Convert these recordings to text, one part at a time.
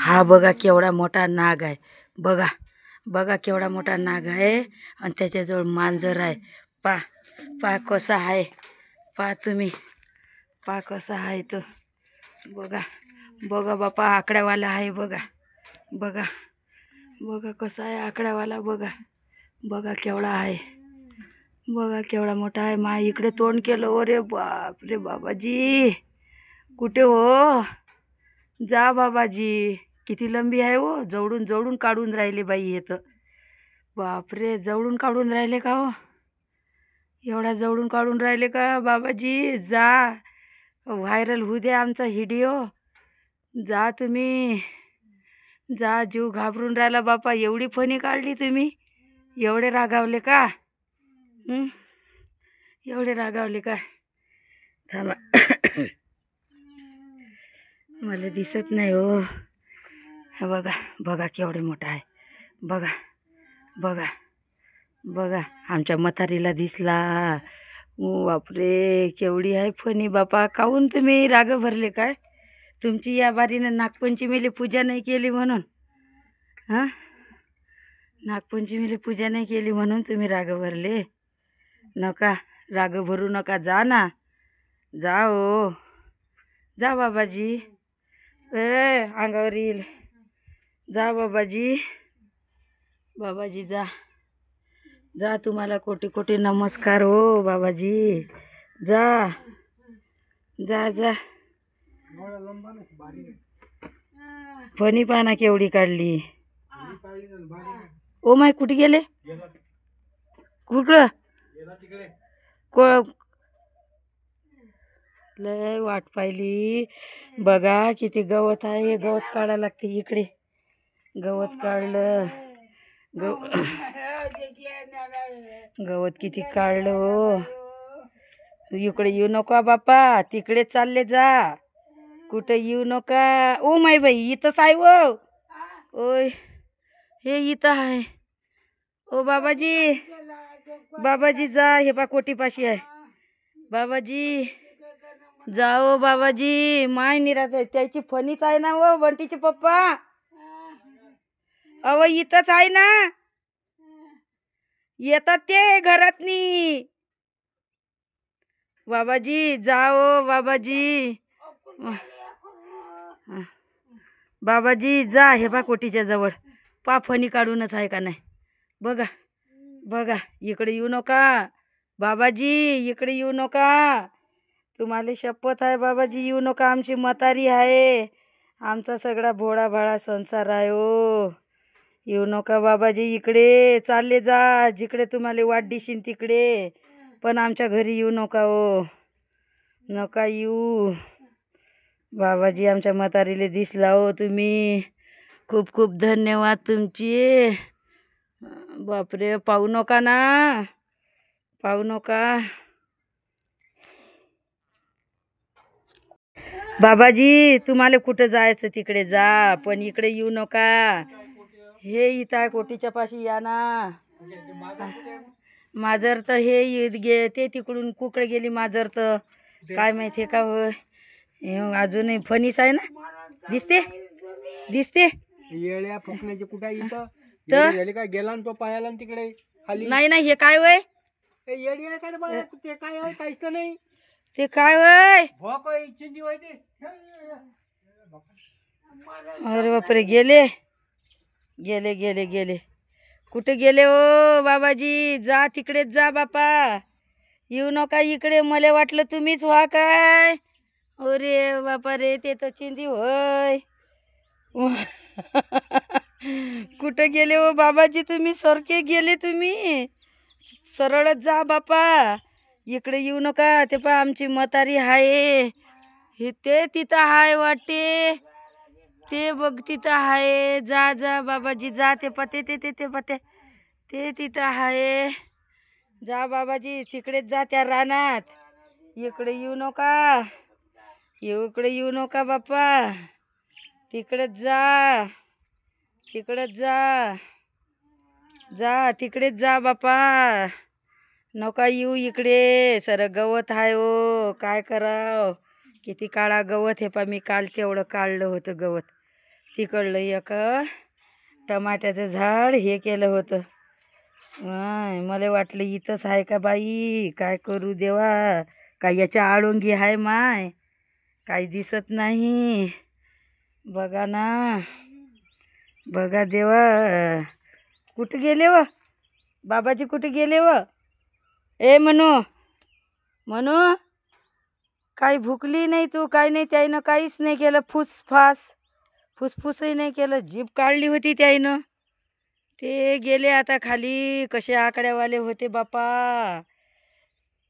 हा बघा केवढा मोठा नाग आहे. बघा बघा केवढा मोठा नाग आहे आणि त्याच्याजवळ मांजर आहे. पा पा कसा आहे, पा तुम्ही, पा कसा आहे तो. बघा बघा बापा आकड्यावाला आहे. बघा बघा बघा कसा आहे आकड्यावाला. बघा बघा केवढा आहे. बघा केवढा मोठा आहे. मा इकडे तोंड केलं. अरे बाप रे बाबाजी कुठे हो, जा बाबाजी. किती लंबी आहे हो. जवळून जवळून काढून राहिले बाई. येतं बापरे जवळून काढून राहिले का हो. एवढा जवळून काढून राहिले का बाबाजी. जा व्हायरल होऊ दे आमचा व्हिडिओ. जा तुम्ही जा. जीव घाबरून राहिला बापा. एवढी फणी काढली तुम्ही. एवढे रागावले का. एवढे रागावले का. थांबा मला दिसत नाही हो. बघा बघा केवढे मोठा आहे. बघा बघा बघा आमच्या म्हातारीला दिसला. बापरे केवढी आहे फणी बापा. काहून तुम्ही राग भरले काय. तुमची या बारीनं नागपंचमीला पूजा नाही केली म्हणून. हां नागपंचमीला पूजा नाही केली म्हणून तुम्ही राग भरले. नका राग भरू नका. जा ना जा हो. जा बाबाजी. अंगावर येईल. जा बाबाजी. बाबाजी जा जा. तुम्हाला कोटी कोटी नमस्कार हो बाबाजी. जा जा जा. फणी पाना केवढी काढली. ओ माय कुठे गेले. कुठं लय वाट पाहिली. बघा किती गवत आहे. हे गवत काढायला लागते. इकडे गवत काढलं. गवत किती काढलं हो. तू इकडे येऊ नका बापा. तिकडे चालले जा. कुठं येऊ नका. ओ माय बाई इथंच आहे वो. ओय हे इथं आहे. ओ बाबाजी बाबाजी जा. हे पा कोटीपाशी आहे. बाबाजी जाओ बाबाजी. माय निरात आहे. त्याची फणीच आहे ना वो बंटीचे पप्पा. अव इथंच आहे ना. येतात ते घरातनी. बाबाजी जाओ बाबाजी. बाबाजी जा. हे बा कोटीच्या जवळ पा फणी काढूनच आहे का नाही. बघा बघा इकडे येऊ नका बाबाजी. इकडे येऊ नका. तुम्हाला शपथ आहे बाबाजी येऊ नका. आमची म्हातारी आहे. आमचा सगळा भोळा भाळा संसार आहे हो. येऊ नका बाबाजी. इकडे चालले जा. जिकडे तुम्हाला वाट दिशीन तिकडे. पण आमच्या घरी येऊ नका हो. नका येऊ बाबाजी. आमच्या म्हातारीला दिसला हो तुम्ही. खूप खूप धन्यवाद तुमची. बापरे पाहू नका ना. पाहू नका बाबाजी. तुम्हाला कुठं जायचं तिकडे जा. पण इकडे येऊ नका. हे इथं आहे कोटीच्या पाशी. या ना. माजर तर हे ते तिकडून कुकडे गेली माजर तर. काय माहिती का होय. अजूनही फणीच आहे ना. दिसते दिसते. येड्या फुकण्याचे कुठे इथं तर काय गेला तो पायाला तिकडे खाली. नाही नाही हे काय वय. येडी आहे काय बघा. ते काय आहे काहीच नाही. ते काय वय. हो काय चिंदी होय ते. अरे बापरे गेले गेले गेले गेले. कुठे गेले हो बाबाजी. जा तिकडेच जा बापा. येऊ नका इकडे. मला वाटलं तुम्हीच व्हा काय. अरे बापा रे ते तर चिंदी होय. कुठे गेले हो बाबाजी तुम्ही. सारखे गेले तुम्ही. सरळच जा बापा. इकडे येऊ नका. ते पा आमची म्हातारी आहे. हे ते तिथं आहे वाटते. ते बघ तिथं आहे. जा जा बाबाजी जा. ते पते ते ते ते पते ते तिथं आहे. जा बाबाजी तिकडेच जा त्या रानात. इकडे येऊ नका. इकडे येऊ नका बाप्पा. तिकडेच जा. तिकडेच जा. जा तिकडेच जा बाप्पा. नका येऊ इकडे. सर गवत आहे हो. काय कराव. किती काळा गवत. हे पा मी काल तेवढं काढलं होतं गवत. तिकडलं एक टमाट्याचं झाड हे केलं होतं. मला वाटलं इथंच आहे का बाई, काय करू देवा, काय याच्या आळोंगी आहे माय, काही दिसत नाही. बघा ना, बघा देवा, कुठं गेले व बाबाजी, कुठे गेले व? ए म्हणू काही भुकली नाही तू, काही नाही. त्याईनं काहीच नाही केलं, फुसफुसही नाही केलं. जीभ काढली होती त्याईनं. ते गेले आता खाली. कसे आकड्यावाले होते बापा,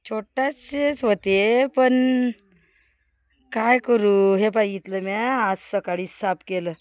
छोटासेच होते, पण काय करू. हे पाय इथलं म्या आज सकाळी साफ केलं.